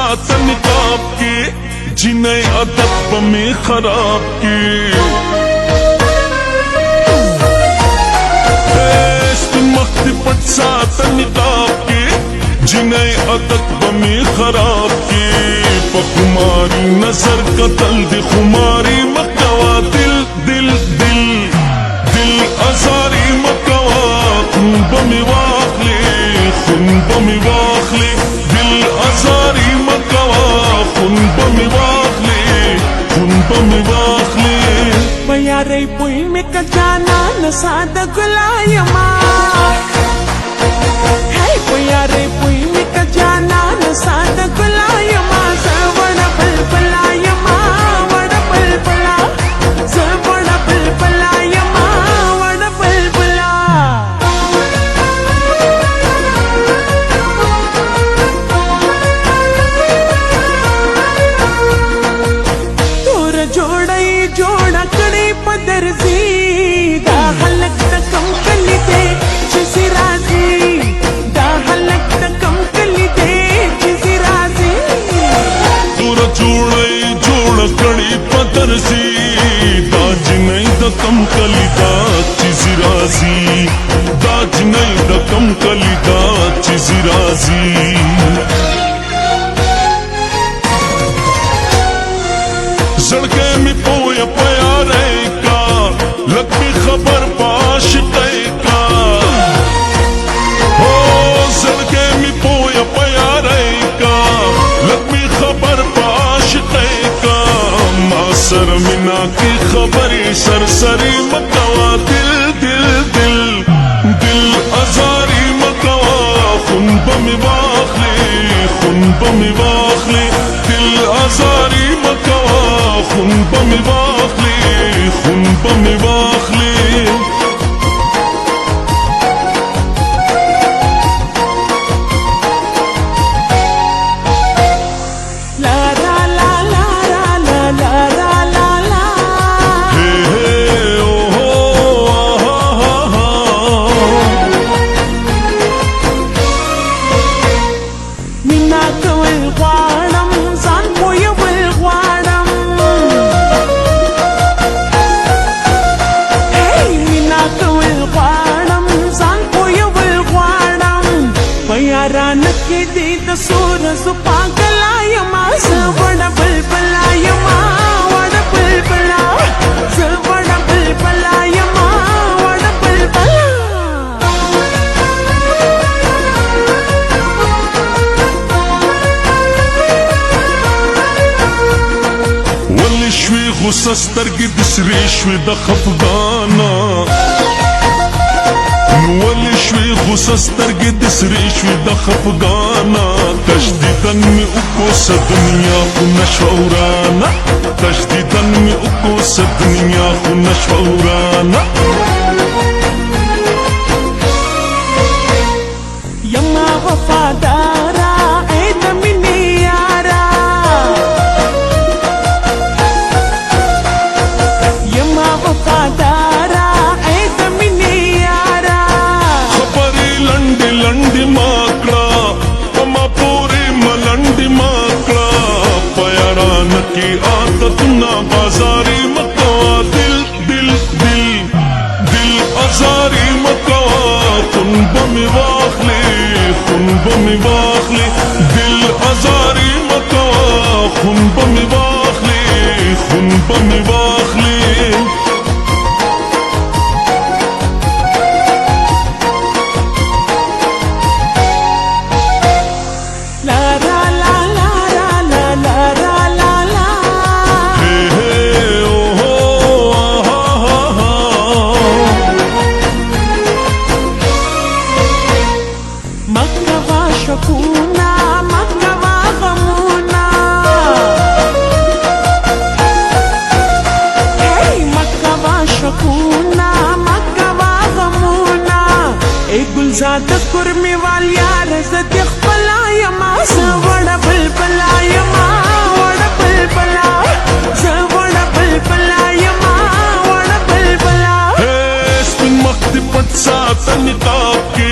سات نقاب کې جنې ادب په می خراب کې سپین مخ دې پټ سات نقاب کې جنې ادب په می خراب کې په خماري نظر قتل دې خماري مکوا دل دل دل دل ازاري مکوا خون بمی واخلي خون بمی واخلي دل ازاري مکوا خون بمی واخلي خون بمی واخلي پیارې پوی مې کجانا نساد ګلایما هی پیارې پوی مې کجانا نساد ګلایما زوړ بلبلایما وړ بلبلا زوړ بلبلایما وړ بلبلا تور جوړای جوړ کړي پدرزي دا حلق تکم کلی دے چیزی رازی دا حلق تکم کلی دے چیزی رازی تور جوړای جوړ کړي پدرزي دا جنې د کم کلی دا چیزی رازي دا جنې د کم کلی دا چیزی رازي زړګې می پویا پیارې کا لګ می خبر پاشتې کا او زړګې می پویا پیارې کا لګ می خبر پاشتې کا ما سر مینا کی خبرې سرسری مکوا دل دل دل دل ازاري مکوا خون بمی واخلي خون بمی واخلي دل ازاري مکوا خون بمی واخلي خون بمی واخلي لا لا لا لا لا لا لا لا لا هي هي اوه مینا کول غواړم ځان پویول غواړم هی مینا کول غواړم ځان پویول غواړم په یارانه کې دې د سورز پاگلا یما زه وړ بلبلا یما وړ بلبلا زه وړ بلبلا یما وړ بلبلا ولې شوي غوسه سترګې د سرې شوې د خفګانه ولې شوي غوسه سترګې د سرې شوې د خفګانه تشدیدن مې وکوسه دنیا خو نشوه ورانه تشدیدن مې وکوسه دنیا خو نشوه ورانه یما وفادارا اے د مینې یارا یما وفادارا اے د مینې یارا خبرې لنډې لنډې ما کړه په ما پورې ملنډې ما کړه په یارانه کې عادتونه بازاري مکوا دل دل دل دل ازاري مکوا خون بمی واخلي خون بمی واخلي دل ازاري مکوا خون بمی واخلي خون بمی واخلي لا لا لا لا لا لا لا لا لا هي هي اوه مکوا شکونا مکوا غمونا هی مکوا شکونا مکوا غمونا ای گلزاد کرمی وال یار زد خپلا یما زوړ بلبلا یما وړ بلبلا زوړ بلبلا یما وړ بلبلا سپین مخ دې پټ سات نقاب کې